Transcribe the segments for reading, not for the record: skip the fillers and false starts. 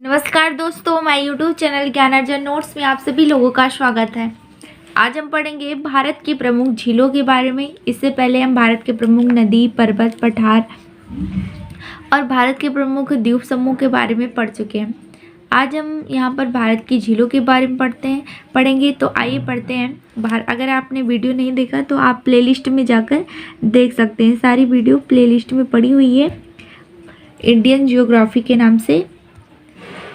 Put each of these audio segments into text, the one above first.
नमस्कार दोस्तों, मैं यूट्यूब चैनल ज्ञानार्जन नोट्स में आप सभी लोगों का स्वागत है। आज हम पढ़ेंगे भारत की प्रमुख झीलों के बारे में। इससे पहले हम भारत के प्रमुख नदी, पर्वत, पठार और भारत के प्रमुख द्वीप समूह के बारे में पढ़ चुके हैं। आज हम यहाँ पर भारत की झीलों के बारे में पढ़ेंगे। तो आइए पढ़ते हैं। अगर आपने वीडियो नहीं देखा तो आप प्लेलिस्ट में जाकर देख सकते हैं। सारी वीडियो प्लेलिस्ट में पड़ी हुई है इंडियन जियोग्राफी के नाम से।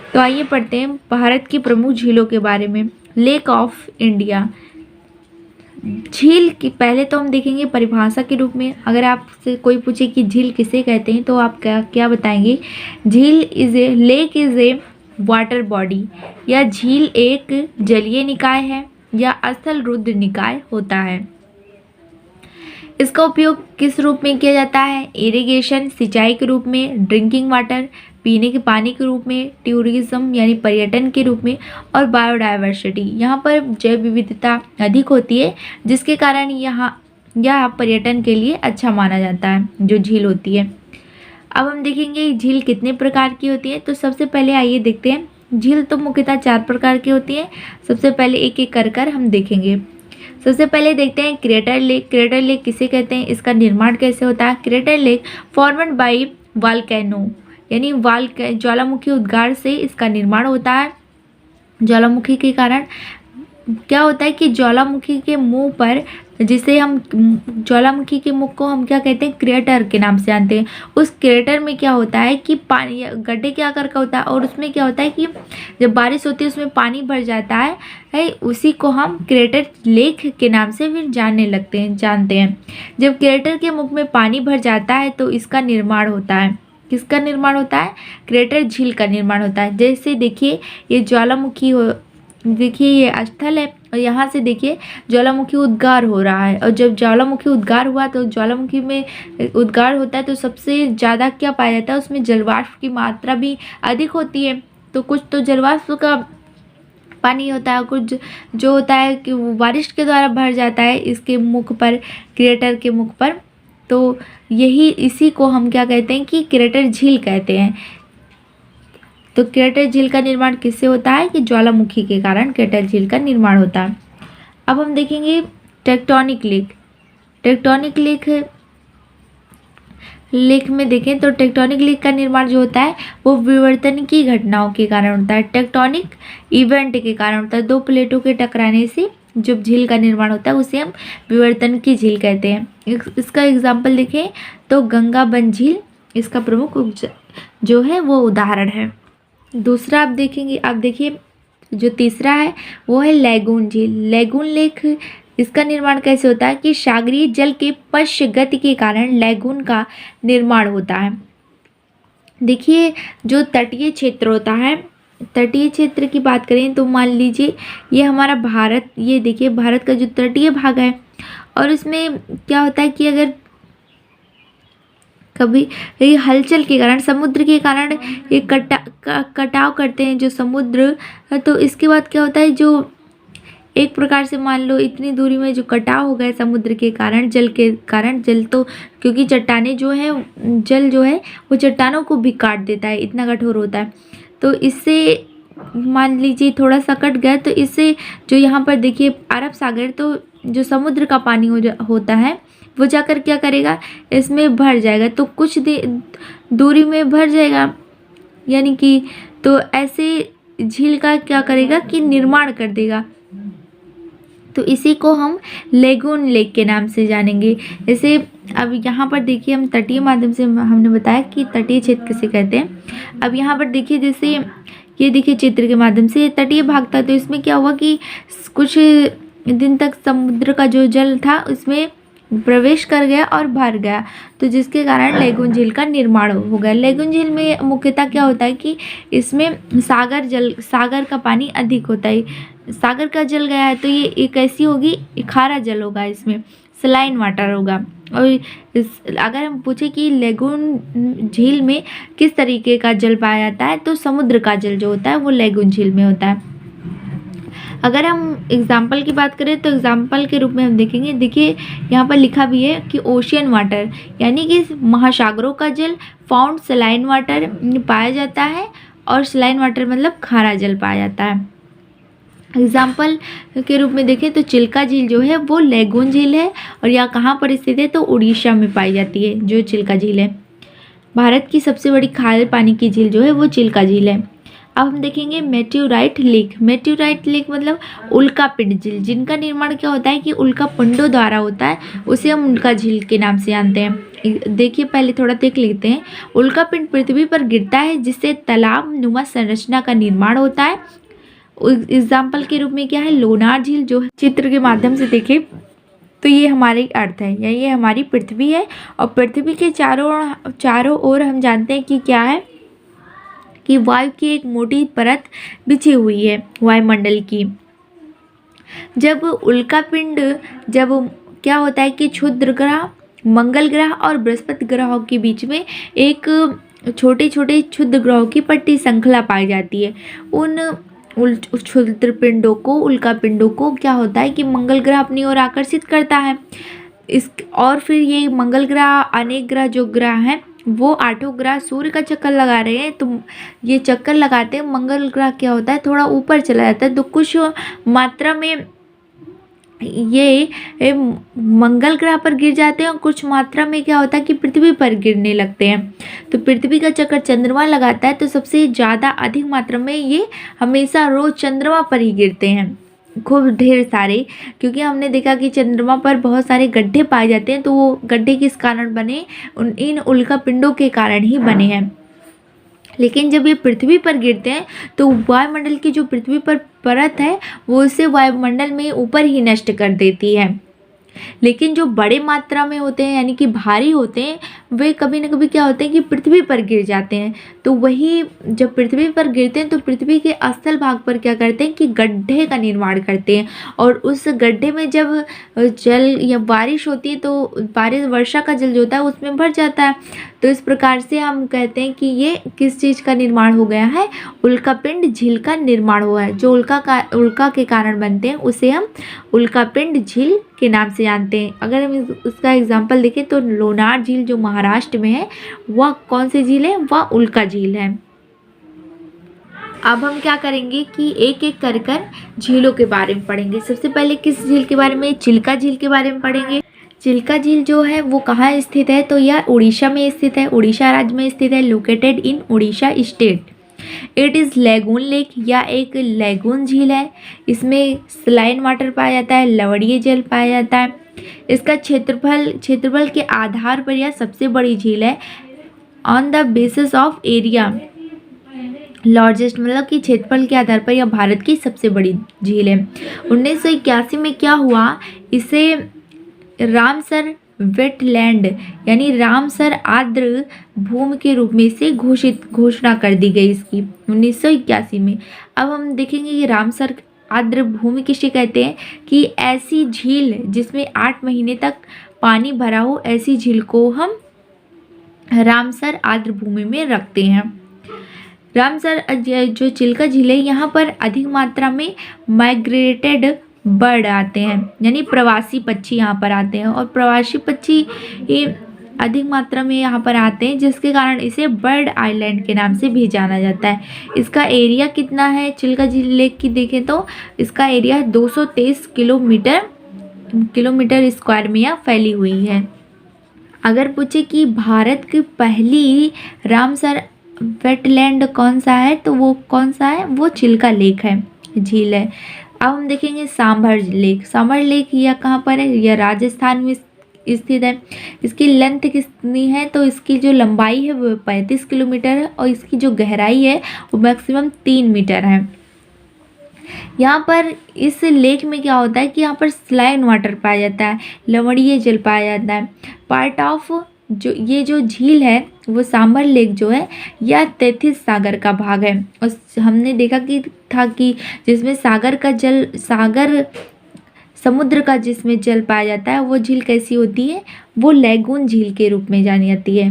तो आइए पढ़ते हैं भारत की प्रमुख झीलों के बारे में। Lake of India. झील की पहले तो हम देखेंगे परिभाषा के रूप में। अगर आपसे कोई पूछे कि झील किसे कहते हैं तो आप क्या बताएंगे? झील lake is a water body, या झील एक जलीय निकाय है या स्थल रुद्र निकाय होता है। इसका उपयोग किस रूप में किया जाता है? इरिगेशन, सिंचाई के रूप में, ड्रिंकिंग वाटर, पीने के पानी के रूप में, टूरिज्म यानी पर्यटन के रूप में, और बायोडाइवर्सिटी। यहाँ पर जैव विविधता अधिक होती है जिसके कारण यह पर्यटन के लिए अच्छा माना जाता है जो झील होती है। अब हम देखेंगे झील कितने प्रकार की होती है। तो सबसे पहले आइए देखते हैं। झील तो मुख्यतः 4 प्रकार की होती है। सबसे पहले एक एक कर हम देखेंगे। सबसे पहले देखते हैं क्रेटर लेक। क्रेटर लेक किसे कहते हैं? इसका निर्माण कैसे होता है? Crater lake formed by volcano, यानी ज्वालामुखी उद्गार से इसका निर्माण होता है। ज्वालामुखी के कारण क्या होता है कि ज्वालामुखी के मुंह पर, जिसे हम ज्वालामुखी के मुख को हम क्या कहते हैं? क्रेटर के नाम से जानते हैं। उस क्रेटर में क्या होता है कि पानी गड्ढे के आकार का होता है, और उसमें क्या होता है कि जब बारिश होती है उसमें पानी भर जाता है। उसी को हम क्रेटर लेक के नाम से फिर जानते हैं। जब क्रेटर के मुख में पानी भर जाता है तो इसका निर्माण होता है। किसका निर्माण होता है? क्रेटर झील का निर्माण होता है। जैसे देखिए ये ज्वालामुखी देखिए ये स्थल है, और यहाँ से देखिए ज्वालामुखी उद्गार हो रहा है। और जब ज्वालामुखी उद्गार हुआ तो ज्वालामुखी में उद्गार होता है तो सबसे ज़्यादा क्या पाया जाता है? उसमें जलवाष्प की मात्रा भी अधिक होती है। तो कुछ तो जलवाष्प का पानी होता है, कुछ जो होता है कि वो बारिश के द्वारा भर जाता है इसके मुख पर, क्रेटर के मुख पर। तो इसी को हम क्या कहते हैं कि क्रेटर झील कहते हैं। तो क्रेटर झील का निर्माण किससे होता है? कि ज्वालामुखी के कारण क्रेटर झील का निर्माण होता है। अब हम देखेंगे टेक्टोनिक लेक। टेक्टोनिक लेक में देखें तो टेक्टोनिक लेक का निर्माण जो होता है वो विवर्तन की घटनाओं के कारण होता है। टेक्टोनिक इवेंट के कारण होता है। 2 प्लेटों के टकराने से जब झील का निर्माण होता है उसे हम विवर्तन की झील कहते हैं। इसका एग्जाम्पल देखें तो गंगाबंध झील इसका प्रमुख जो है वो उदाहरण है। दूसरा आप देखेंगे, आप देखिए जो तीसरा है वो है लैगून झील। लैगून लेक इसका निर्माण कैसे होता है? कि सागरीय जल के पश्च गति के कारण लैगून का निर्माण होता है। देखिए जो तटीय क्षेत्र होता है, तटीय क्षेत्र की बात करें तो मान लीजिए ये हमारा भारत, ये देखिए भारत का जो तटीय भाग है, और इसमें क्या होता है कि अगर कभी ये हलचल के कारण, समुद्र के कारण ये कटाव करते हैं जो समुद्र, तो इसके बाद क्या होता है, जो एक प्रकार से मान लो इतनी दूरी में जो कटाव हो गए समुद्र के कारण, जल के कारण, जल तो क्योंकि चट्टानें जो है, जल जो है वो चट्टानों को भी काट देता है, इतना कठोर होता है। तो इससे मान लीजिए थोड़ा सा कट गया तो इससे जो यहाँ पर देखिए अरब सागर, तो जो समुद्र का पानी होता है वो जाकर क्या करेगा? इसमें भर जाएगा। तो कुछ दूरी में भर जाएगा, यानी कि तो ऐसे झील का क्या करेगा कि निर्माण कर देगा। तो इसी को हम लैगून लेक के नाम से जानेंगे। जैसे अब यहाँ पर देखिए हम तटीय माध्यम से हमने बताया कि तटीय क्षेत्र किसे कहते हैं। अब यहाँ पर देखिए जैसे ये देखिए चित्र के माध्यम से तटीय भाग था, तो इसमें क्या हुआ कि कुछ दिन तक समुद्र का जो जल था उसमें प्रवेश कर गया और भर गया, तो जिसके कारण लैगून झील का निर्माण हो गया। लैगून झील में मुख्यतः क्या होता है कि इसमें सागर का पानी अधिक होता है। सागर का जल गया है तो ये कैसी होगी? खारा जल होगा, इसमें सलाइन वाटर होगा। और अगर हम पूछे कि लैगून झील में किस तरीके का जल पाया जाता है, तो समुद्र का जल जो होता है वो लैगून झील में होता है। अगर हम एग्जाम्पल की बात करें तो एग्जाम्पल के रूप में हम देखेंगे, देखिए यहाँ पर लिखा भी है कि ओशियन वाटर, यानी कि महासागरों का जल फाउंड सलाइन वाटर पाया जाता है, और सलाइन वाटर मतलब खारा जल पाया जाता है। एग्जाम्पल के रूप में देखें तो चिल्का झील जो है वो लेगून झील है और यह कहाँ पर स्थित है तो उड़ीसा में पाई जाती है जो चिल्का झील है। भारत की सबसे बड़ी खारे पानी की झील जो है वो चिल्का झील है। अब हम देखेंगे मेट्योराइट लेक। मेट्योराइट लेक मतलब उल्का पिंड झील, जिनका निर्माण क्या होता है कि उल्का पिंडों द्वारा होता है, उसे हम उल्का झील के नाम से जानते हैं। देखिए पहले थोड़ा देख लेते हैं। उल्का पिंड पृथ्वी पर गिरता है जिससे तालाब नुमा संरचना का निर्माण होता है। एग्जाम्पल के रूप में क्या है लोनार झील, जो चित्र के माध्यम से देखें तो ये हमारी अर्थ है या ये हमारी पृथ्वी है और पृथ्वी के चारों ओर हम जानते हैं कि क्या है कि वायु की एक मोटी परत बिछी हुई है वायुमंडल की। जब उल्कापिंड जब क्या होता है कि क्षुद्र ग्रह, मंगल ग्रह और बृहस्पति ग्रहों के बीच में एक छोटे छोटे क्षुद्र ग्रहों की पट्टी श्रृंखला पाई जाती है। उन क्षुद्र पिंडों को, उल्का पिंडों को क्या होता है कि मंगल ग्रह अपनी ओर आकर्षित करता है। और फिर ये मंगल ग्रह, अनेक ग्रह जो ग्रह हैं वो 8 ग्रह सूर्य का चक्कर लगा रहे हैं, तो ये चक्कर लगाते हैं मंगल ग्रह क्या होता है थोड़ा ऊपर चला जाता है, तो कुछ मात्रा में ये मंगल ग्रह पर गिर जाते हैं और कुछ मात्रा में क्या होता है कि पृथ्वी पर गिरने लगते हैं। तो पृथ्वी का चक्कर चंद्रमा लगाता है तो सबसे ज़्यादा अधिक मात्रा में ये हमेशा रोज चंद्रमा पर ही गिरते हैं, खूब ढेर सारे, क्योंकि हमने देखा कि चंद्रमा पर बहुत सारे गड्ढे पाए जाते हैं। तो वो गड्ढे किस कारण बने, इन उल्का पिंडों के कारण ही बने हैं। लेकिन जब ये पृथ्वी पर गिरते हैं तो वायुमंडल की जो पृथ्वी पर परत है वो इसे वायुमंडल में ऊपर ही नष्ट कर देती है। लेकिन जो बड़े मात्रा में होते हैं यानी कि भारी होते हैं वे कभी ना कभी क्या होते हैं कि पृथ्वी पर गिर जाते हैं। तो वही जब पृथ्वी पर गिरते हैं तो पृथ्वी के स्थल भाग पर क्या करते हैं कि गड्ढे का निर्माण करते हैं और उस गड्ढे में जब जल या बारिश होती है तो बारिश वर्षा का जल जो होता है उसमें भर जाता है। तो इस प्रकार से हम कहते हैं कि ये किस चीज़ का निर्माण हो गया है, उल्कापिंड झील का निर्माण हुआ है। जो उल्का के कारण बनते हैं उसे हम उल्कापिंड झील के नाम से जानते हैं। अगर हम उसका एग्जाम्पल देखें तो लोनार झील जो महाराष्ट्र में है वह कौन सी झील है, वह उल्का झील है। अब हम क्या करेंगे कि एक एक कर झीलों के बारे में पढ़ेंगे। सबसे पहले किस झील के बारे में, चिल्का झील के बारे में पढ़ेंगे। चिल्का झील जो है वो कहाँ स्थित है तो यह उड़ीसा में स्थित है, उड़ीसा राज्य में स्थित है, located in Orissa state. It is lagoon lake, या एक लेगून झील है। इसमें सलाइन वाटर पाया जाता है, लवणीय जल पाया जाता है। इसका क्षेत्रफल के आधार पर यह सबसे बड़ी झील है। On the basis of area largest, मतलब कि क्षेत्रफल के आधार पर यह भारत की सबसे बड़ी झील है। 1981 में क्या हुआ, इसे रामसर वेटलैंड यानी रामसर आर्द्र भूमि के रूप में से घोषणा कर दी गई इसकी 1981 में। अब हम देखेंगे कि रामसर आर्द्र भूमि किसे कहते हैं कि ऐसी झील जिसमें 8 महीने तक पानी भरा हो, ऐसी झील को हम रामसर आर्द्र भूमि में रखते हैं। रामसर जो चिल्का झील है यहाँ पर अधिक मात्रा में माइग्रेटेड बर्ड आते हैं, यानी प्रवासी पक्षी यहाँ पर आते हैं और प्रवासी पक्षी अधिक मात्रा में यहाँ पर आते हैं, जिसके कारण इसे बर्ड आइलैंड के नाम से भी जाना जाता है। इसका एरिया कितना है चिल्का झील लेक की देखें तो इसका एरिया 223 किलोमीटर स्क्वायर में यह फैली हुई है। अगर पूछे कि भारत की पहली रामसर वेटलैंड कौन सा है तो वो कौन सा है, वो चिल्का लेक है, झील है। अब हम देखेंगे सांभर लेक। सांभर लेक यह कहाँ पर है, यह राजस्थान में स्थित है। इसकी लेंथ कितनी है तो इसकी जो लंबाई है वो 35 किलोमीटर है और इसकी जो गहराई है वो मैक्सिमम 3 मीटर है। यहाँ पर इस लेक में क्या होता है कि यहाँ पर सलाइन वाटर पाया जाता है, लवणीय जल पाया जाता है। पार्ट ऑफ ये जो झील है वो सांभर लेक जो है यह तैथिस सागर का भाग है। और हमने देखा कि जिसमें समुद्र का जिसमें जल पाया जाता है वो झील कैसी होती है, वो लेगून झील के रूप में जानी जाती है।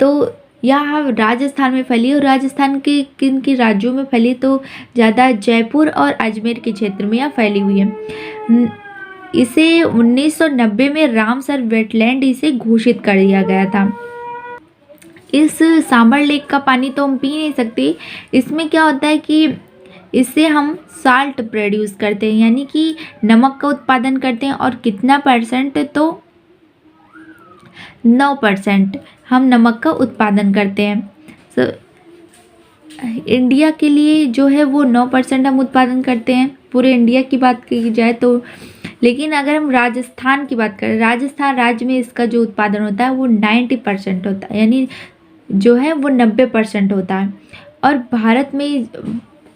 तो यह राजस्थान में फैली और राजस्थान के किन राज्यों में फैली तो ज़्यादा जयपुर और अजमेर के क्षेत्र में यह फैली हुई है। इसे 1990 में रामसर वेटलैंड इसे घोषित कर दिया गया था। इस सांबर लेक का पानी तो हम पी नहीं सकते। इसमें क्या होता है कि इससे हम साल्ट प्रोड्यूस करते हैं, यानी कि नमक का उत्पादन करते हैं। और कितना परसेंट, तो 9% हम नमक का उत्पादन करते हैं। so, इंडिया के लिए जो है वो 9% हम उत्पादन करते हैं, पूरे इंडिया की बात की जाए तो। लेकिन अगर हम राजस्थान की बात करें, राजस्थान राज्य में इसका जो उत्पादन होता है वो 90% होता है, यानी जो है वो 90% होता है। और भारत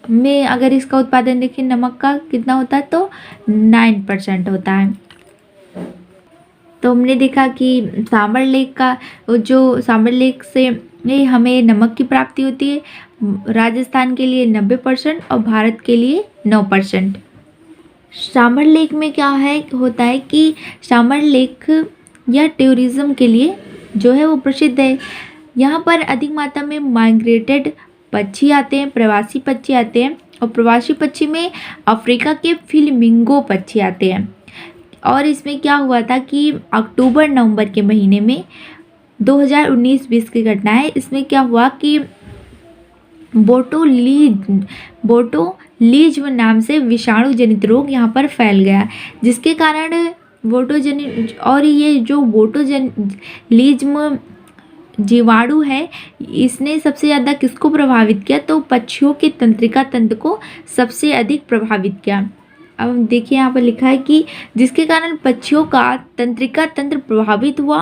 में अगर इसका उत्पादन देखें नमक का कितना होता है, तो 9% होता है। तो हमने देखा कि सांबर लेक का जो सांबर लेक से हमें नमक की प्राप्ति होती है, राजस्थान के लिए 90% और भारत के लिए 9%। सांबर लेक में क्या होता है कि सांबर लेक या टूरिज़्म के लिए जो है वो प्रसिद्ध है। यहाँ पर अधिक मात्रा में माइग्रेटेड पक्षी आते हैं, प्रवासी पक्षी आते हैं। और प्रवासी पक्षी में अफ्रीका के फ्लेमिंगो पक्षी आते हैं। और इसमें क्या हुआ था कि अक्टूबर नवंबर के महीने में 2019-20 की घटना है। इसमें क्या हुआ कि बोटुलिज्म नाम से विषाणु जनित रोग यहाँ पर फैल गया, जिसके कारण और ये जो बोटुलिज्म जीवाणु है, इसने सबसे ज़्यादा किसको प्रभावित किया, तो पक्षियों के तंत्रिका तंत्र को सबसे अधिक प्रभावित किया। अब हम देखिए यहाँ पर लिखा है कि जिसके कारण पक्षियों का तंत्रिका तंत्र प्रभावित हुआ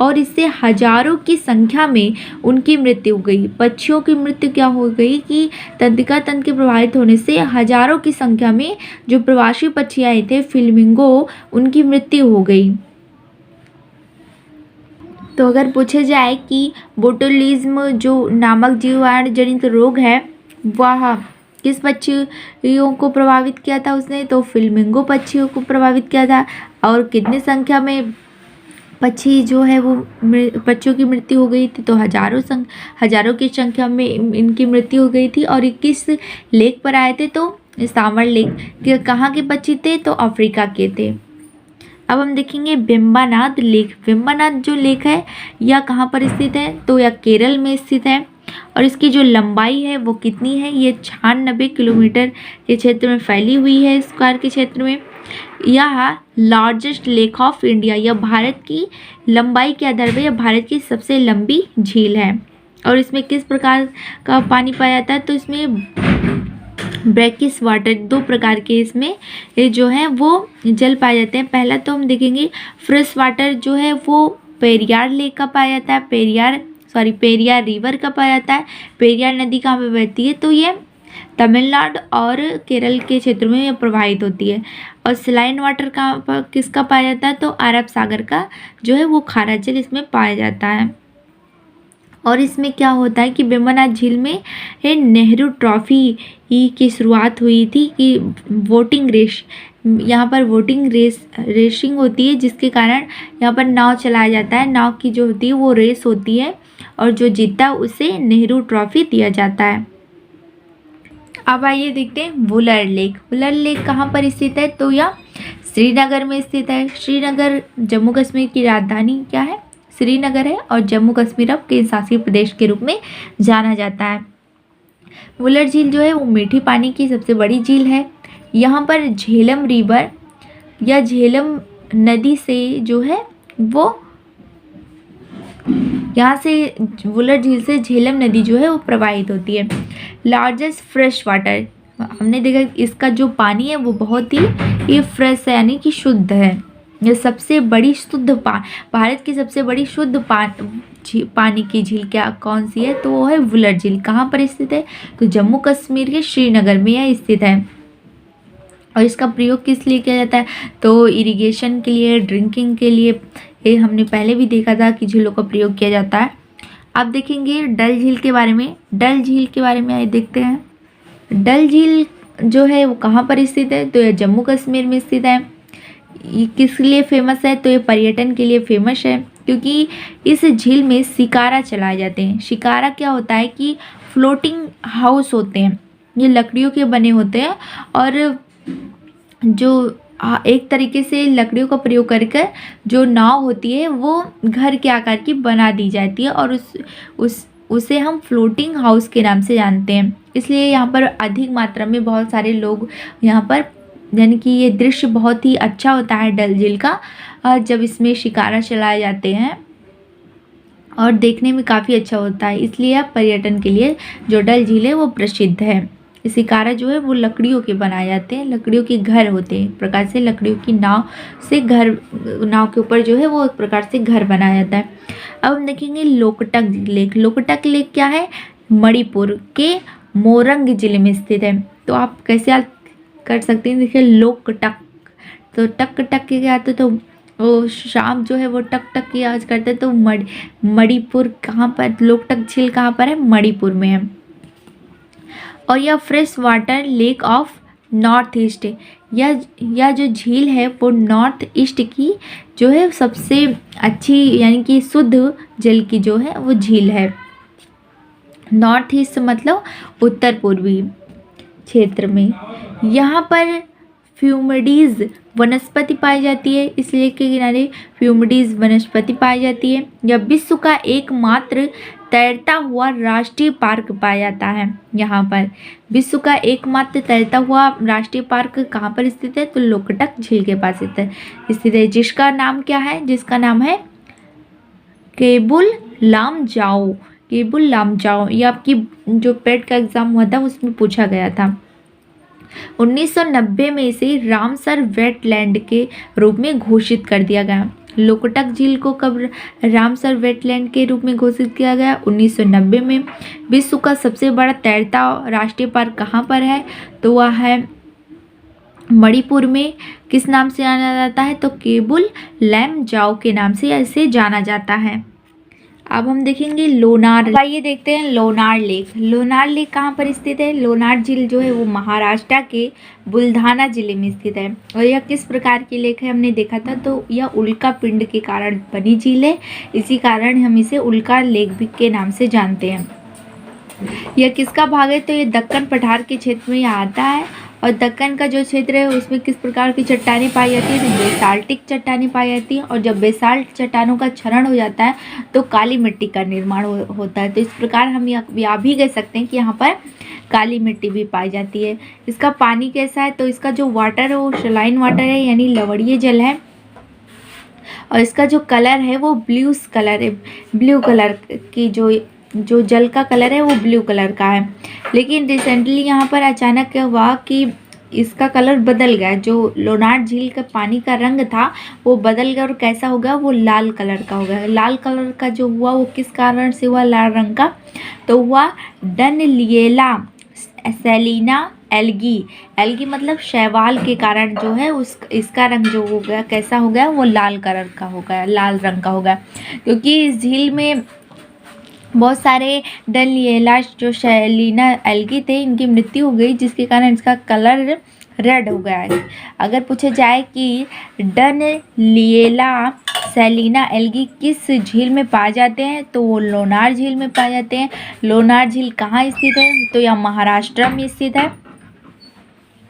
और इससे हजारों की संख्या में उनकी मृत्यु हो गई। पक्षियों की मृत्यु क्या हो गई कि तंत्रिका तंत्र के प्रभावित होने से हजारों की संख्या में जो प्रवासी पक्षी आए थे फ्लेमिंगो, उनकी मृत्यु हो गई। तो अगर पूछा जाए कि बोटुलिज्म जो नामक जीवाणु जनित रोग है वह किस पक्षियों को प्रभावित किया था उसने, तो फ्लेमिंगो पक्षियों को प्रभावित किया था। और कितनी संख्या में पक्षी जो है वो पक्षियों की मृत्यु हो गई थी, तो हजारों की संख्या में इनकी मृत्यु हो गई थी। और 21 लेक पर आए थे, तो सांबर लेक के कहाँ के पक्षी थे, तो अफ्रीका के थे। अब हम देखेंगे वेम्बनाड लेक। वेम्बनाड जो लेक है यह कहाँ पर स्थित है, तो यह केरल में स्थित है। और इसकी जो लंबाई है वो कितनी है, ये 96 किलोमीटर के क्षेत्र में फैली हुई है, स्क्वायर के क्षेत्र में। यह लार्जेस्ट लेक ऑफ इंडिया, यह भारत की लंबाई के आधार पर यह भारत की सबसे लंबी झील है। और इसमें किस प्रकार का पानी पाया जाता है, तो इसमें ब्रैकिश वाटर, 2 प्रकार के इसमें जो है वो जल पाए जाते हैं। पहला तो हम देखेंगे फ्रेश वाटर जो है वो पेरियार लेक का पाया जाता है, पेरियार रिवर का पाया जाता है। पेरियार नदी कहाँ पे बहती है, तो ये तमिलनाडु और केरल के क्षेत्र में ये प्रवाहित होती है। और सलाइन वाटर कहाँ पर किसका पाया जाता है, तो अरब सागर का जो है वो खारा जल इसमें पाया जाता है। और इसमें क्या होता है कि वेम्बनाड झील में नेहरू ट्रॉफी की शुरुआत हुई थी कि वोटिंग रेस, यहाँ पर रेसिंग होती है, जिसके कारण यहाँ पर नाव चलाया जाता है। नाव की जो होती है वो रेस होती है और जो जीतता है उसे नेहरू ट्रॉफी दिया जाता है। अब आइए देखते हैं वुलर लेक। वुलर लेक कहाँ पर स्थित है, तो यह श्रीनगर में स्थित है। श्रीनगर जम्मू कश्मीर की राजधानी क्या है, श्रीनगर है। और जम्मू कश्मीर अब केंद्र शासित प्रदेश के रूप में जाना जाता है। वुलर झील जो है वो मीठी पानी की सबसे बड़ी झील है। यहाँ पर झेलम रिवर या झेलम नदी से जो है वो यहाँ से वुलर झील से झेलम नदी जो है वो प्रवाहित होती है। लार्जेस्ट फ्रेश वाटर, हमने देखा इसका जो पानी है वो बहुत ही फ्रेश है, यानी कि शुद्ध है। ये सबसे बड़ी शुद्ध भारत की सबसे बड़ी शुद्ध पानी की झील क्या कौन सी है, तो वो है वुलर झील। कहाँ पर स्थित है, तो जम्मू कश्मीर के श्रीनगर में यह स्थित है। और इसका प्रयोग किस लिए किया जाता है, तो इरिगेशन के लिए, ड्रिंकिंग के लिए। ये हमने पहले भी देखा था कि झीलों का प्रयोग किया जाता है। अब देखेंगे डल झील के बारे में। डल झील के बारे में आइए देखते हैं। डल झील जो है वो कहाँ पर स्थित है, तो यह जम्मू कश्मीर में स्थित है। ये किस लिए फेमस है, तो ये पर्यटन के लिए फेमस है, क्योंकि इस झील में शिकारा चलाए जाते हैं। शिकारा क्या होता है कि फ्लोटिंग हाउस होते हैं, ये लकड़ियों के बने होते हैं। और जो एक तरीके से लकड़ियों का प्रयोग करके जो नाव होती है वो घर के आकार की बना दी जाती है और उसे हम फ्लोटिंग हाउस के नाम से जानते हैं। इसलिए यहाँ पर अधिक मात्रा में बहुत सारे लोग यहाँ पर, यानी कि ये दृश्य बहुत ही अच्छा होता है डल झील का, जब इसमें शिकारा चलाए जाते हैं और देखने में काफ़ी अच्छा होता है। इसलिए अब पर्यटन के लिए जो डल झील है वो प्रसिद्ध है। शिकारा जो है वो लकड़ियों के बनाए जाते हैं, लकड़ियों के घर होते हैं, एक प्रकार से लकड़ियों की नाव से घर, नाव के ऊपर जो है वो एक प्रकार से घर बनाया जाता है। अब हम देखेंगे लोकटक लेक। लोकटक लेक क्या है? मणिपुर के मोरंग जिले में स्थित है। तो आप कैसे याद कर सकते हैं? देखिए लोकटक, तो टक टक के क्या आते, तो वो शाम जो है वो टक टक की आवाज़ करते हैं। तो मणिपुर कहाँ पर, लोकटक झील कहाँ पर है? मणिपुर में है। और यह fresh water lake of north east, यह जो झील है वो नॉर्थ ईस्ट की जो है सबसे अच्छी, यानी कि शुद्ध जल की जो है वो झील है। नॉर्थ ईस्ट मतलब उत्तर पूर्वी क्षेत्र में। यहाँ पर फ्यूमिडीज वनस्पति पाई जाती है, इस लेक के किनारे फ्यूमिडीज वनस्पति पाई जाती है। यह विश्व का एकमात्र तैरता हुआ राष्ट्रीय पार्क पाया जाता है। यहाँ पर विश्व का एकमात्र तैरता हुआ राष्ट्रीय पार्क कहाँ पर स्थित है? तो लोकटक झील के पास स्थित है, जिसका नाम क्या है? जिसका नाम है केबुल लामजाओ। केबुल लामजाओ, ये आपकी जो पेट का एग्जाम हुआ था उसमें पूछा गया था। 1990 में इसे रामसर वेटलैंड के रूप में घोषित कर दिया गया। लोकटक झील को कब रामसर वेटलैंड के रूप में घोषित किया गया? 1990 में। विश्व का सबसे बड़ा तैरता राष्ट्रीय पार्क कहाँ पर है? तो वह है मणिपुर में। किस नाम से जाना जाता है? तो केबुल लैमजाओ के नाम से इसे जाना जाता है। अब हम देखेंगे लोनार। आइए देखते हैं लोनार लेक। लोनार लेक कहाँ पर स्थित है? लोनार झील जो है वो महाराष्ट्र के बुलढाना जिले में स्थित है। और यह किस प्रकार की लेक है हमने देखा था, तो यह उल्का पिंड के कारण बनी झील है, इसी कारण हम इसे उल्का लेक भी के नाम से जानते हैं। यह किसका भाग है? तो ये दक्कन पठार के क्षेत्र में आता है। और दक्कन का जो क्षेत्र है उसमें किस प्रकार की चट्टानें पाई जाती है? तो बेसाल्टिक चट्टानें पाई जाती हैं। और जब बेसाल्ट चट्टानों का क्षरण हो जाता है तो काली मिट्टी का निर्माण होता है। तो इस प्रकार हम यह भी कह सकते हैं कि यहाँ पर काली मिट्टी भी पाई जाती है। इसका पानी कैसा है? तो इसका जो वाटर है वो सलाइन वाटर है, यानी लवणीय जल है। और इसका जो कलर है वो ब्लूस कलर है, ब्लू कलर की जो जल का कलर है वो ब्लू कलर का है। लेकिन रिसेंटली यहाँ पर अचानक क्या हुआ कि इसका कलर बदल गया। जो लोनार झील का पानी का रंग था वो बदल गया और कैसा हो गया? वो लाल कलर का हो गया। लाल कलर का जो हुआ वो किस कारण से हुआ लाल रंग का? तो हुआ डनलिएला सेलिना एल्गी। एल्गी मतलब शैवाल के कारण जो है इसका रंग जो हो गया, कैसा हो गया? वो लाल कलर का हो गया, लाल रंग का हो गया। क्योंकि इस झील में बहुत सारे डनलिएला जो सेलिना एल्गी थे इनकी मृत्यु हो गई, जिसके कारण इसका कलर रेड हो गया है। अगर पूछा जाए कि डनलिएला सेलिना एल्गी किस झील में पाए जाते हैं, तो वो लोनार झील में पाए जाते हैं। लोनार झील कहाँ स्थित है? तो यह महाराष्ट्र में स्थित है।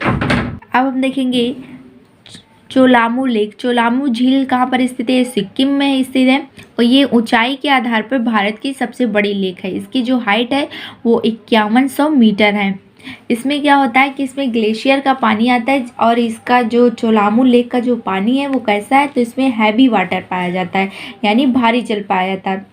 अब हम देखेंगे चोलामू लेक। चोलामू झील कहाँ पर स्थित है? सिक्किम में स्थित है। और ये ऊंचाई के आधार पर भारत की सबसे बड़ी लेक है। इसकी जो हाइट है वो 5100 मीटर है। इसमें क्या होता है कि इसमें ग्लेशियर का पानी आता है। और इसका जो चोलामू लेक का जो पानी है वो कैसा है? तो इसमें हैवी वाटर पाया जाता है, यानी भारी जल पाया जाता है।